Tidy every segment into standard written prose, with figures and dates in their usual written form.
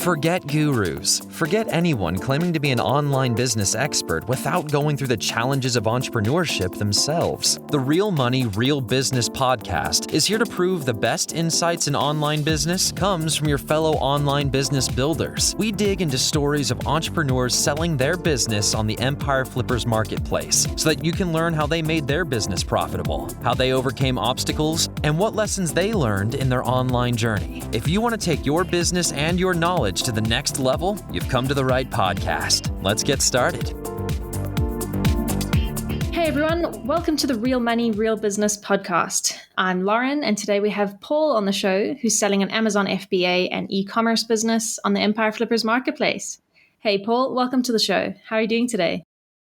Forget gurus. Forget anyone claiming to be an online business expert without going through the challenges of entrepreneurship themselves. The Real Money, Real Business podcast is here to prove the best insights in online business comes from your fellow online business builders. We dig into stories of entrepreneurs selling their business on the Empire Flippers marketplace so that you can learn how they made their business profitable, how they overcame obstacles, and what lessons they learned in their online journey. If you want to take your business and your knowledge to the next level, you've come to the right podcast. Let's get started. Hey everyone, welcome to the Real Money, Real Business podcast. I'm Lauren, and today we have Paul on the show, who's selling an Amazon FBA and e-commerce business on the Empire Flippers marketplace. Hey Paul, welcome to the show. How are you doing today?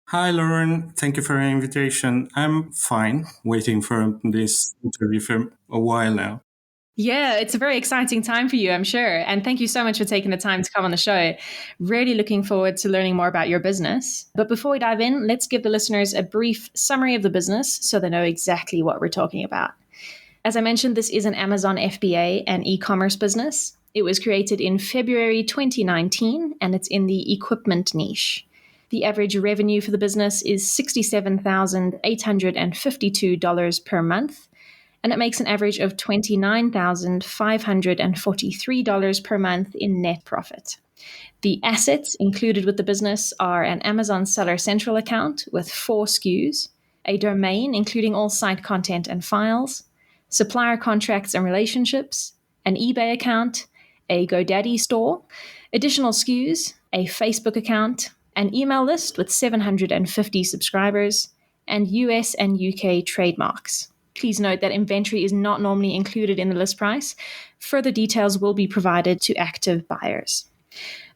Hi Lauren, thank you for your invitation. I'm fine, waiting for this interview for a while now. Yeah, it's a very exciting time for you, I'm sure. And thank you so much for taking the time to come on the show. Really looking forward to learning more about your business. But before we dive in, let's give the listeners a brief summary of the business so they know exactly what we're talking about. As I mentioned, this is an Amazon FBA and e-commerce business. It was created in February 2019, and it's in the equipment niche. The average revenue for the business is $67,852 per month. And it makes an average of $29,543 per month in net profit. The assets included with the business are an Amazon Seller Central account with 4 SKUs, a domain including all site content and files, supplier contracts and relationships, an eBay account, a GoDaddy store, additional SKUs, a Facebook account, an email list with 750 subscribers, and US and UK trademarks. Please note that inventory is not normally included in the list price. Further details will be provided to active buyers.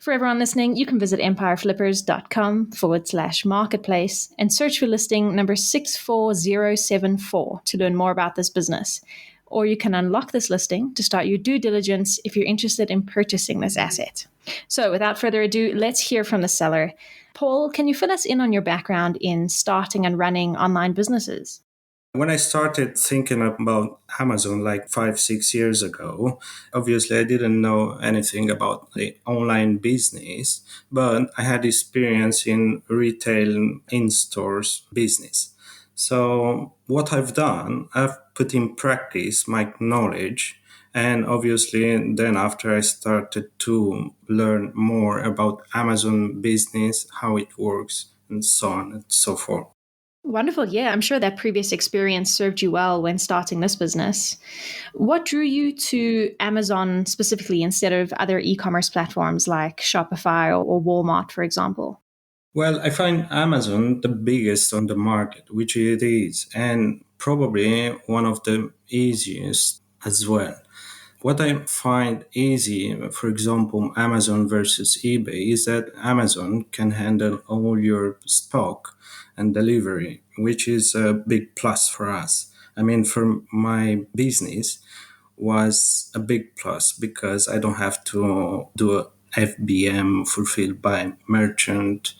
For everyone listening, you can visit empireflippers.com/marketplace and search for listing number 64074 to learn more about this business. Or you can unlock this listing to start your due diligence if you're interested in purchasing this asset. So without further ado, let's hear from the seller. Paul, can you fill us in on your background in starting and running online businesses? When I started thinking about Amazon like 5-6 years ago, obviously I didn't know anything about the online business, but I had experience in retail in-stores business. So what I've done, I've put in practice my knowledge, and obviously then after I started to learn more about Amazon business, how it works, and so on and so forth. Wonderful. Yeah, I'm sure that previous experience served you well when starting this business. What drew you to Amazon specifically instead of other e-commerce platforms like Shopify or Walmart, for example? Well, I find Amazon the biggest on the market, which it is, and probably one of the easiest as well. What I find easy, for example, Amazon versus eBay, is that Amazon can handle all your stock and delivery, which is a big plus for us. I mean, for my business was a big plus because I don't have to do a FBM fulfilled by merchant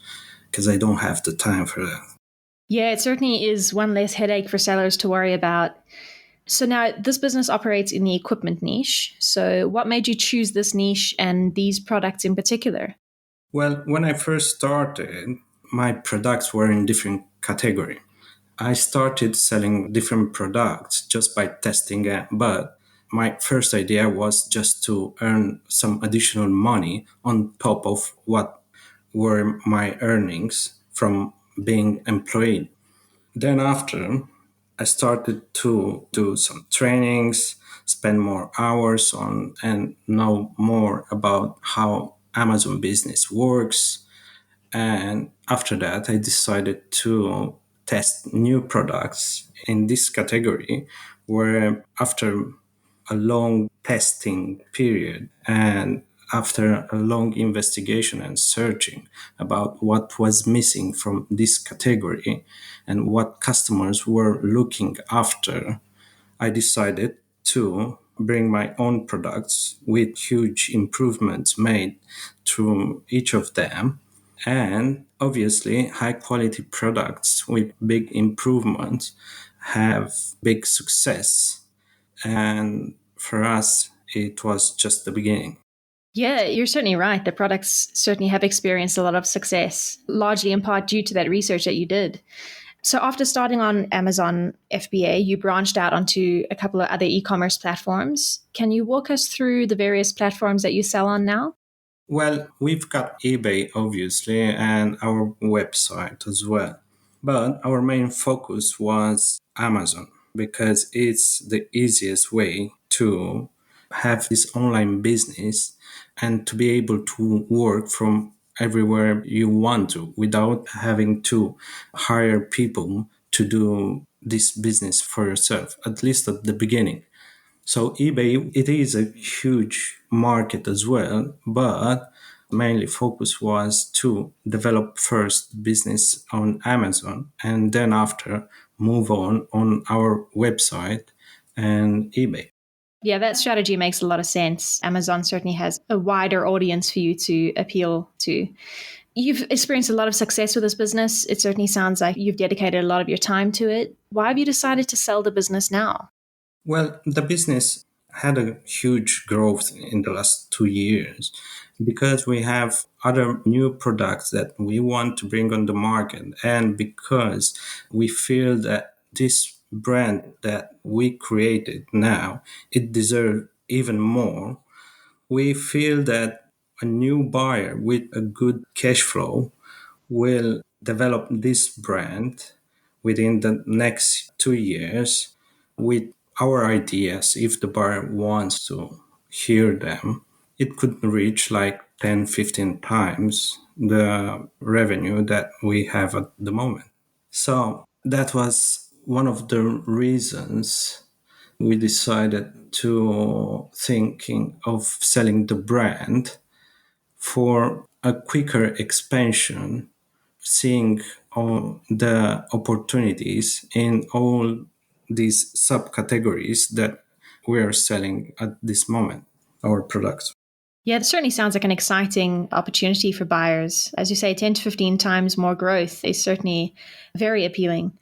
because I don't have the time for that. Yeah, it certainly is one less headache for sellers to worry about. So now this business operates in the equipment niche. So what made you choose this niche and these products in particular? Well, when I first started, my products were in different category. I started selling different products just by testing it, but my first idea was just to earn some additional money on top of what were my earnings from being employed. Then after, I started to do some trainings, spend more hours on and know more about how Amazon business works. And after that, I decided to test new products in this category where after a long testing period and after a long investigation and searching about what was missing from this category and what customers were looking after, I decided to bring my own products with huge improvements made to each of them. And obviously, high quality products with big improvements have big success. And for us, it was just the beginning. Yeah, you're certainly right. The products certainly have experienced a lot of success, largely in part due to that research that you did. So after starting on Amazon FBA, you branched out onto a couple of other e-commerce platforms. Can you walk us through the various platforms that you sell on now? Well, we've got eBay, obviously, and our website as well. But our main focus was Amazon because it's the easiest way to have this online business and to be able to work from everywhere you want to without having to hire people to do this business for yourself, at least at the beginning. So eBay, it is a huge market as well, but mainly focus was to develop first business on Amazon and then after move on our website and eBay. Yeah, that strategy makes a lot of sense. Amazon certainly has a wider audience for you to appeal to. You've experienced a lot of success with this business. It certainly sounds like you've dedicated a lot of your time to it. Why have you decided to sell the business now? Well, the business had a huge growth in the last 2 years because we have other new products that we want to bring on the market, and because we feel that this brand that we created now, it deserves even more. We feel that a new buyer with a good cash flow will develop this brand within the next 2 years with our ideas. If the buyer wants to hear them, it could reach like 10, 15 times the revenue that we have at the moment. So that was one of the reasons we decided to thinking of selling the brand for a quicker expansion, seeing all the opportunities in all these subcategories that we are selling at this moment, our products. Yeah, it certainly sounds like an exciting opportunity for buyers. As you say, 10 to 15 times more growth is certainly very appealing.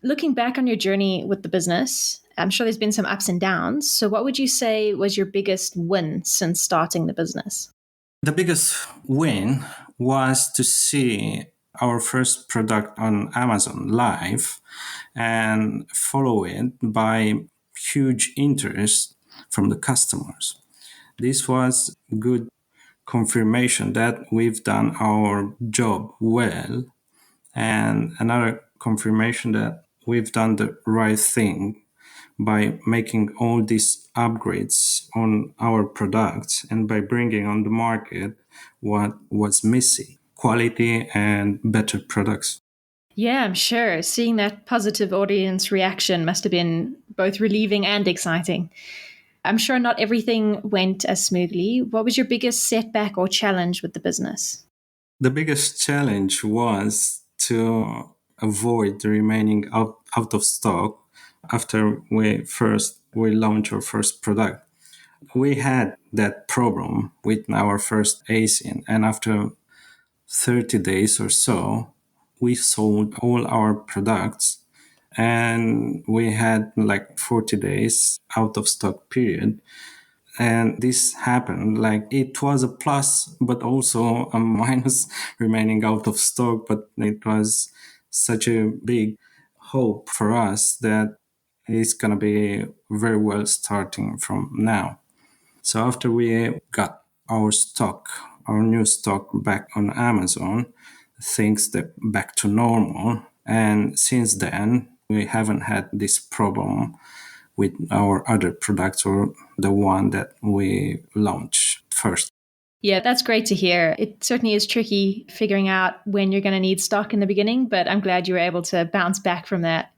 Looking back on your journey with the business, I'm sure there's been some ups and downs. So, what would you say was your biggest win since starting the business? The biggest win was to see our first product on Amazon live and follow it by huge interest from the customers. This was good confirmation that we've done our job well, and another confirmation that we've done the right thing by making all these upgrades on our products and by bringing on the market what was missing: quality and better products. Yeah, I'm sure. Seeing that positive audience reaction must have been both relieving and exciting. I'm sure not everything went as smoothly. What was your biggest setback or challenge with the business? The biggest challenge was to avoid remaining out of stock after we launched our first product. We had that problem with our first ASIN, and after 30 days or so, we sold all our products, and we had like 40 days out of stock period. And this happened, like it was a plus but also a minus remaining out of stock, but it was such a big hope for us that it's going to be very well starting from now. So after we got our new stock back on Amazon, things that back to normal. And since then, we haven't had this problem with our other products or the one that we launched first. Yeah, that's great to hear. It certainly is tricky figuring out when you're going to need stock in the beginning, but I'm glad you were able to bounce back from that.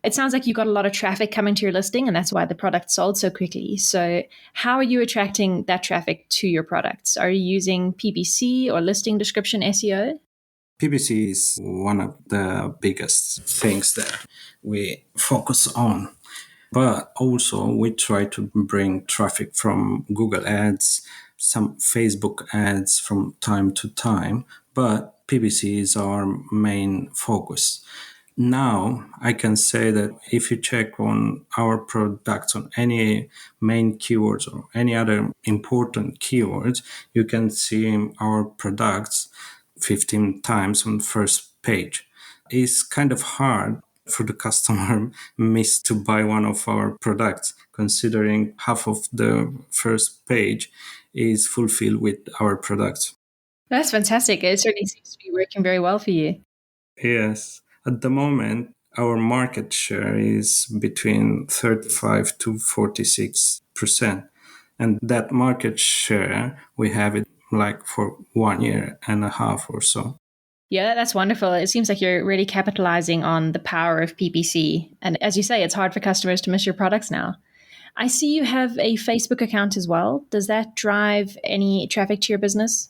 It sounds like you got a lot of traffic coming to your listing, and that's why the product sold so quickly. So, how are you attracting that traffic to your products? Are you using PPC or listing description SEO? PPC is one of the biggest things that we focus on. But also, we try to bring traffic from Google Ads, some Facebook ads from time to time. But PPC is our main focus. Now I can say that if you check on our products on any main keywords or any other important keywords, you can see our products 15 times on the first page. It's kind of hard for the customer miss to buy one of our products, considering half of the first page is fulfilled with our products. That's fantastic. It certainly seems to be working very well for you. Yes. At the moment, our market share is between 35 to 46%. And that market share, we have it like for 1 year and a half or so. Yeah, that's wonderful. It seems like you're really capitalizing on the power of PPC. And as you say, it's hard for customers to miss your products now. I see you have a Facebook account as well. Does that drive any traffic to your business?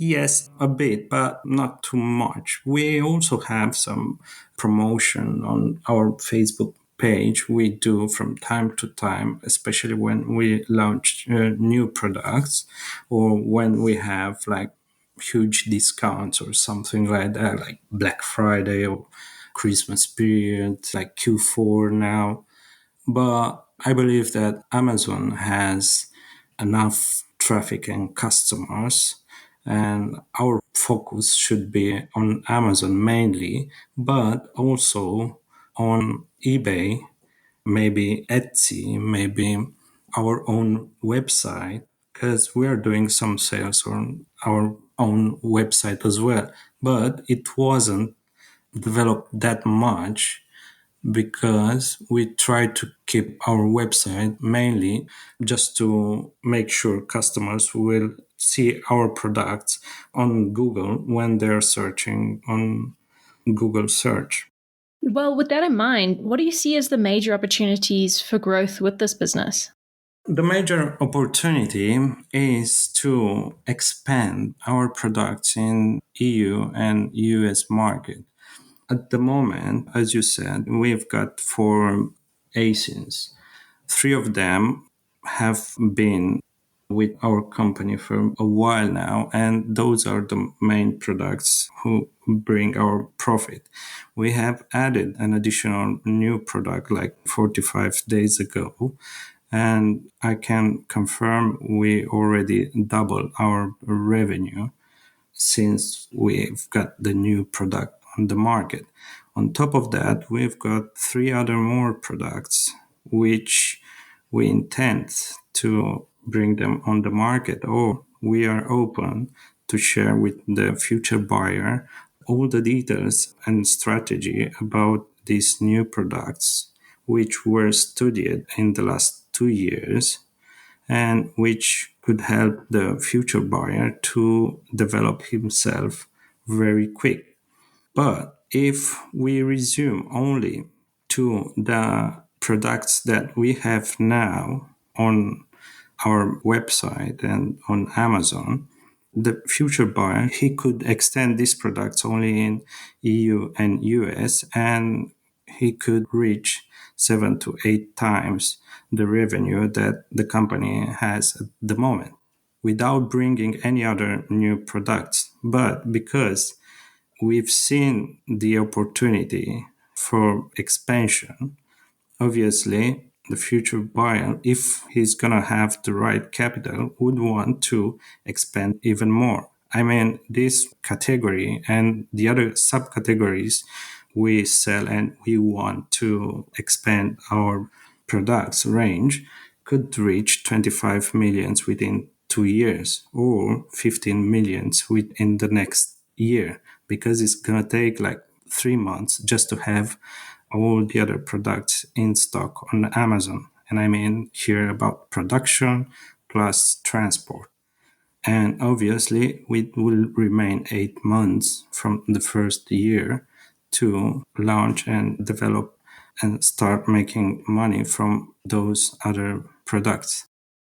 Yes, a bit, but not too much. We also have some promotion on our Facebook page. We do from time to time, especially when we launch new products or when we have like huge discounts or something like that, like Black Friday or Christmas period, like Q4 now. But I believe that Amazon has enough traffic and customers, and our focus should be on Amazon mainly, but also on eBay, maybe Etsy, maybe our own website, because we are doing some sales on our own website as well. But it wasn't developed that much because we try to keep our website mainly just to make sure customers will see our products on Google when they're searching on Google search. Well, with that in mind, what do you see as the major opportunities for growth with this business? The major opportunity is to expand our products in EU and US market. At the moment, as you said, we've got 4 ASINs. 3 of them have been with our company for a while now, and those are the main products who bring our profit. We have added an additional new product like 45 days ago, and I can confirm we already doubled our revenue since we've got the new product on the market. On top of that, we've got 3 other more products which we intend to bring them on the market, or we are open to share with the future buyer all the details and strategy about these new products which were studied in the last 2 years and which could help the future buyer to develop himself very quick. But if we resume only to the products that we have now on our website and on Amazon, the future buyer, he could extend these products only in EU and US, and he could reach 7 to 8 times the revenue that the company has at the moment without bringing any other new products. But because we've seen the opportunity for expansion, obviously the future buyer, if he's going to have the right capital, would want to expand even more. I mean, this category and the other subcategories we sell and we want to expand our products range could reach 25 millions within 2 years or 15 millions within the next year, because it's going to take like 3 months just to have all the other products in stock on Amazon. And I mean here about production plus transport. And obviously, it will remain 8 months from the first year to launch and develop and start making money from those other products.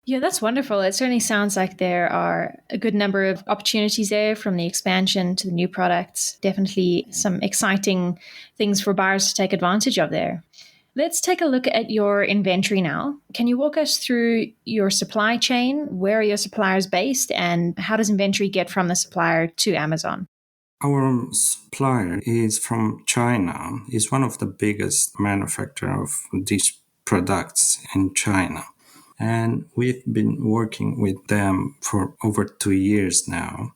Yeah, that's wonderful. It certainly sounds like there are a good number of opportunities there, from the expansion to the new products. Definitely some exciting things for buyers to take advantage of there. Let's take a look at your inventory now. Can you walk us through your supply chain? Where are your suppliers based, and how does inventory get from the supplier to Amazon? Our supplier is from China, is one of the biggest manufacturer of these products in China. And we've been working with them for over 2 years now.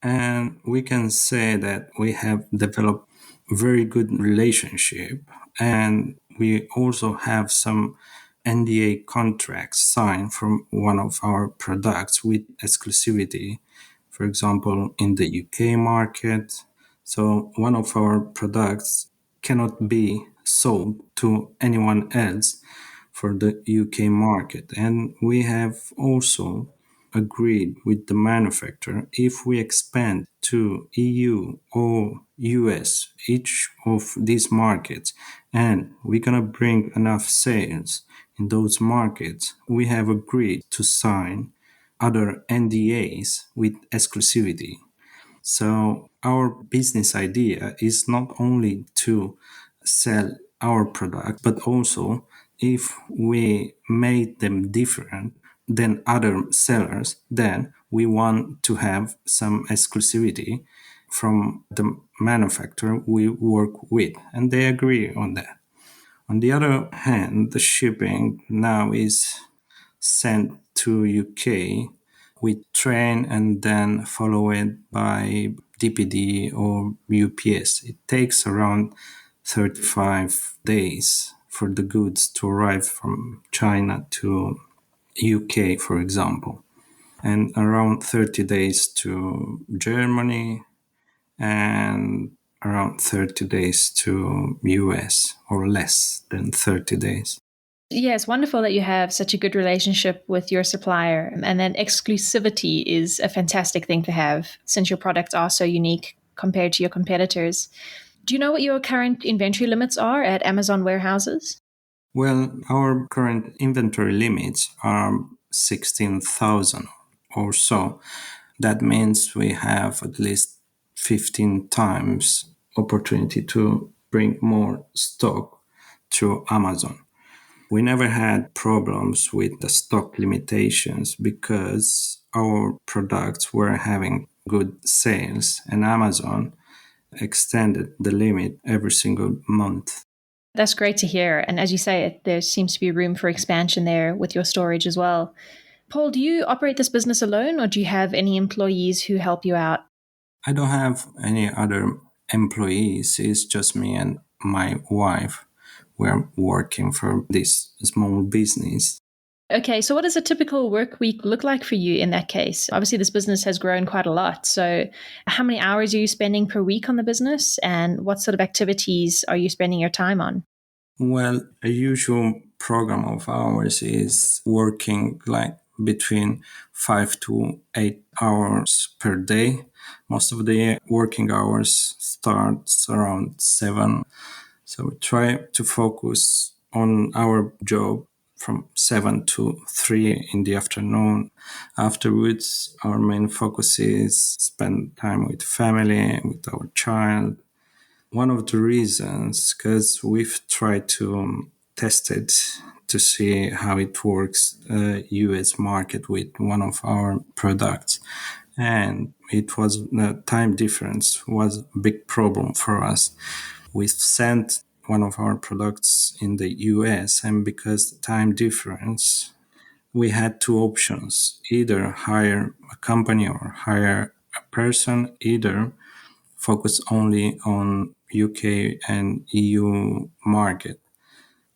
And we can say that we have developed very good relationship, and we also have some NDA contracts signed from one of our products with exclusivity, for example, in the UK market. So one of our products cannot be sold to anyone else for the UK market. And we have also agreed with the manufacturer if we expand to EU or US, each of these markets, and we're gonna bring enough sales in those markets, we have agreed to sign other NDAs with exclusivity. So our business idea is not only to sell our product, but also if we made them different than other sellers, then we want to have some exclusivity from the manufacturer we work with, and they agree on that. On the other hand, the shipping now is sent to UK with train and then followed by DPD or UPS. It takes around 35 days for the goods to arrive from China to UK, for example, and around 30 days to Germany and around 30 days to US, or less than 30 days. Yeah, it's wonderful that you have such a good relationship with your supplier. And then exclusivity is a fantastic thing to have since your products are so unique compared to your competitors. Do you know what your current inventory limits are at Amazon warehouses? Well, our current inventory limits are 16,000 or so. That means we have at least 15 times opportunity to bring more stock through Amazon. We never had problems with the stock limitations because our products were having good sales, and Amazon extended the limit every single month. That's great to hear. And as you say, there seems to be room for expansion there with your storage as well. Paul, do you operate this business alone or do you have any employees who help you out? I don't have any other employees. It's just me and my wife. We're working for this small business. Okay, so what does a typical work week look like for you in that case? Obviously, this business has grown quite a lot. So, how many hours are you spending per week on the business, and what sort of activities are you spending your time on? Well, a usual program of ours is working like between 5 to 8 hours per day. Most of the working hours starts around 7. So we try to focus on our job from 7 to 3 in the afternoon. Afterwards, our main focus is spend time with family, with our child. One of the reasons, because we've tried to test it to see how it works, US market with one of our products, and it was the time difference was a big problem for us. We sent one of our products in the US, and because the time difference, we had two options: either hire a company or hire a person, either focus only on UK and EU market.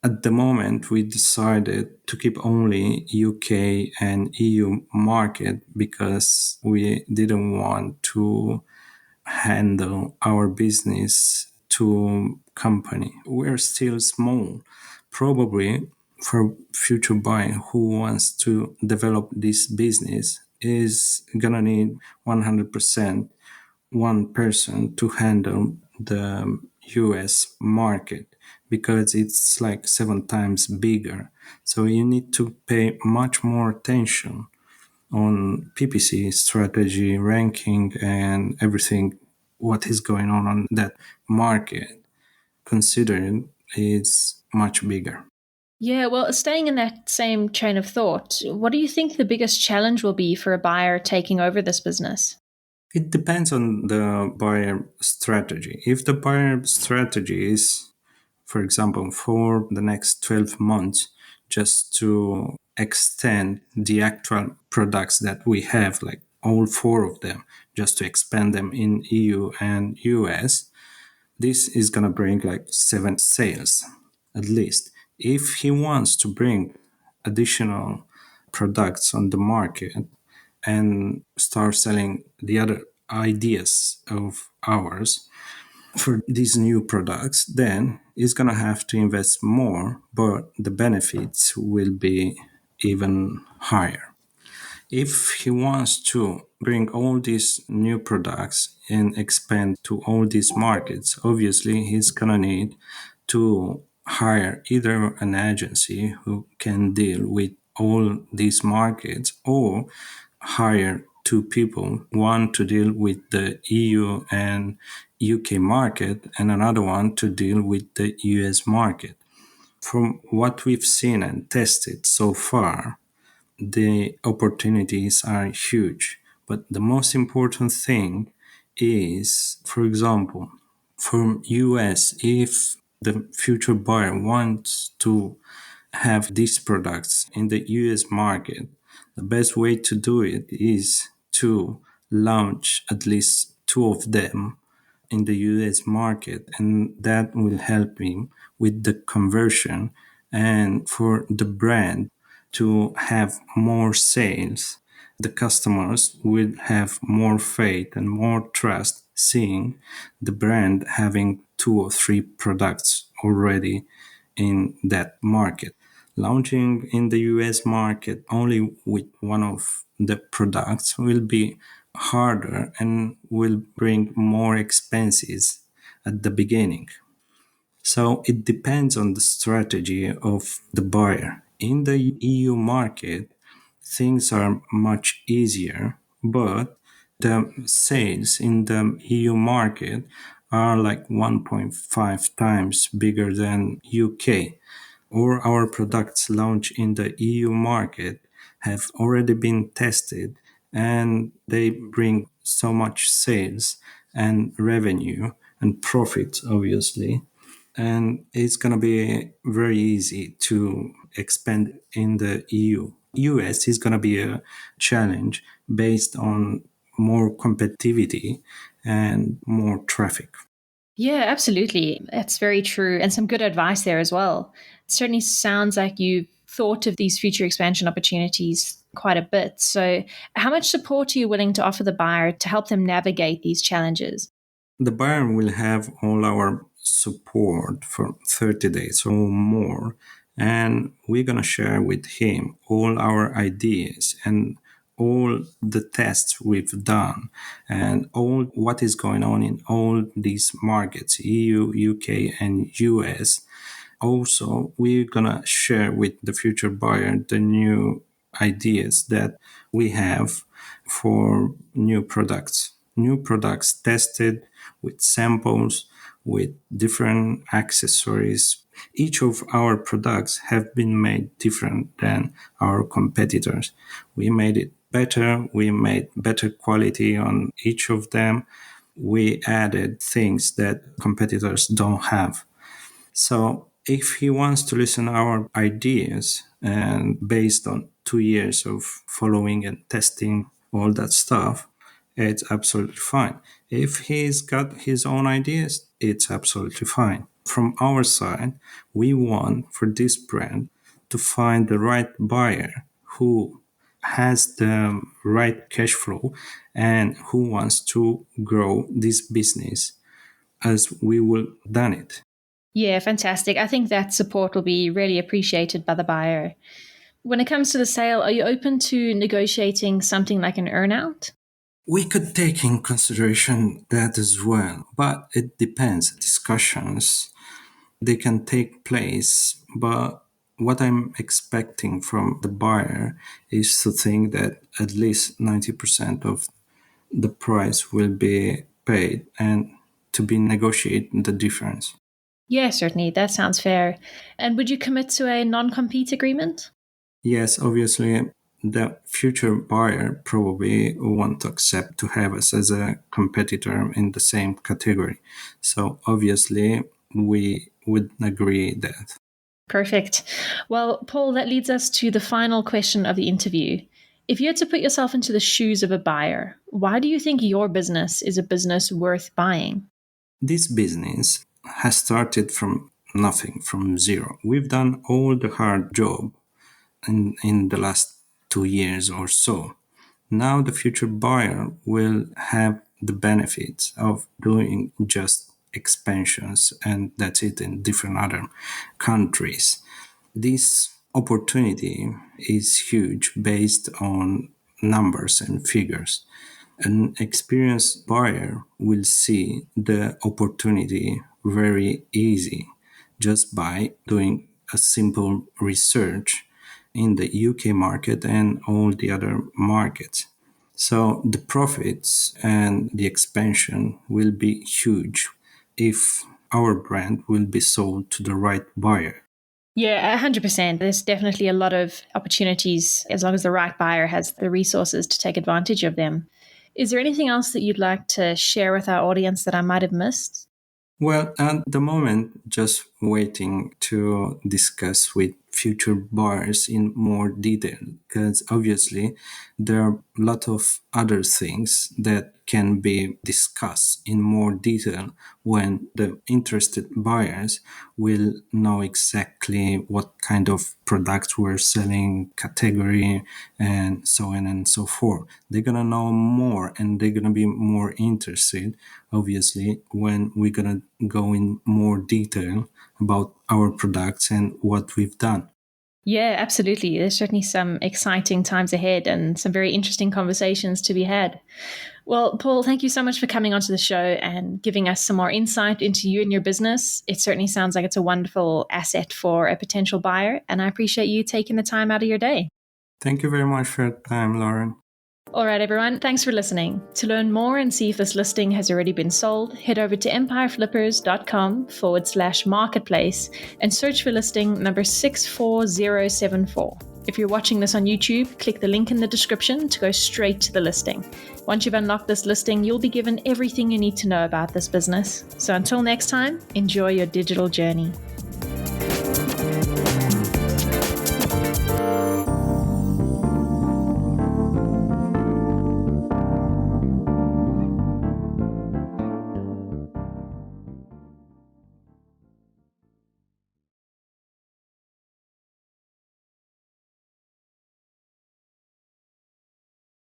At the moment, we decided to keep only UK and EU market because we didn't want to handle our business to company. We're still small. Probably for future buyer who wants to develop this business is gonna need 100% one person to handle the US market because it's like 7 times bigger. So you need to pay much more attention on PPC strategy, ranking, and everything what is going on that market, considering it's much bigger. Yeah, well, staying in that same train of thought, what do you think the biggest challenge will be for a buyer taking over this business? It depends on the buyer strategy. If the buyer strategy is, for example, for the next 12 months, just to extend the actual products that we have, like all four of them, just to expand them in EU and US, this is going to bring like 7 sales at least. If he wants to bring additional products on the market and start selling the other ideas of ours for these new products, then he's going to have to invest more, but the benefits will be even higher. If he wants to bring all these new products and expand to all these markets, obviously he's gonna need to hire either an agency who can deal with all these markets, or hire two people, one to deal with the EU and UK market and another one to deal with the US market. From what we've seen and tested so far, the opportunities are huge. But the most important thing is, for example, from US, if the future buyer wants to have these products in the US market, the best way to do it is to launch at least two of them in the US market, and that will help him with the conversion and for the brand to have more sales. The customers will have more faith and more trust seeing the brand having two or three products already in that market. Launching in the US market only with one of the products will be harder and will bring more expenses at the beginning. So it depends on the strategy of the buyer. In the EU market, things are much easier, but the sales in the EU market are like 1.5 times bigger than UK. Or our products launched in the EU market have already been tested and they bring so much sales and revenue and profit, obviously. And it's going to be very easy to expand in the EU. US is going to be a challenge based on more competitivity and more traffic. Yeah, absolutely. That's very true. And some good advice there as well. It certainly sounds like you've thought of these future expansion opportunities quite a bit. So, how much support are you willing to offer the buyer to help them navigate these challenges? The buyer will have all our support for 30 days or more, and we're going to share with him all our ideas and all the tests we've done and all what is going on in all these markets, EU, UK, and US. Also, we're going to share with the future buyer the new ideas that we have for new products. New products tested with samples, with different accessories. Each of our products have been made different than our competitors. We made it better. We made better quality on each of them. We added things that competitors don't have. So if he wants to listen to our ideas and based on 2 years of following and testing all that stuff, it's absolutely fine. If he's got his own ideas, it's absolutely fine. From our side, we want for this brand to find the right buyer who has the right cash flow and who wants to grow this business as we will done it. Yeah, fantastic. I think that support will be really appreciated by the buyer. When it comes to the sale, are you open to negotiating something like an earnout? We could take in consideration that as well, but it depends. Discussions, they can take place, but what I'm expecting from the buyer is to think that at least 90% of the price will be paid and to be negotiated the difference. Yeah, certainly. That sounds fair. And would you commit to a non compete agreement? Yes, obviously, the future buyer probably won't accept to have us as a competitor in the same category. So obviously, we would agree that. Perfect. Well, Paul, that leads us to the final question of the interview. If you had to put yourself into the shoes of a buyer, why do you think your business is a business worth buying? This business has started from nothing, from zero. We've done all the hard job in the last 2 years or so. Now the future buyer will have the benefits of doing just expansions, and that's it, in different other countries. This opportunity is huge based on numbers and figures. An experienced buyer will see the opportunity very easy just by doing a simple research in the UK market and all the other markets. So the profits and the expansion will be huge if our brand will be sold to the right buyer. Yeah, 100%. There's definitely a lot of opportunities as long as the right buyer has the resources to take advantage of them. Is there anything else that you'd like to share with our audience that I might have missed? Well, at the moment, just waiting to discuss with future buyers in more detail, because obviously there are a lot of other things that can be discussed in more detail when the interested buyers will know exactly what kind of products we're selling, category, and so on and so forth. They're going to know more and they're going to be more interested, obviously, when we're going to go in more detail about our products and what we've done. Yeah, absolutely. There's certainly some exciting times ahead and some very interesting conversations to be had. Well, Paul, thank you so much for coming onto the show and giving us some more insight into you and your business. It certainly sounds like it's a wonderful asset for a potential buyer, and I appreciate you taking the time out of your day. Thank you very much for your time, Lauren. All right, everyone, thanks for listening. To learn more and see if this listing has already been sold, head over to empireflippers.com/marketplace and search for listing number 64074. If you're watching this on YouTube, click the link in the description to go straight to the listing. Once you've unlocked this listing, you'll be given everything you need to know about this business. So until next time, enjoy your digital journey.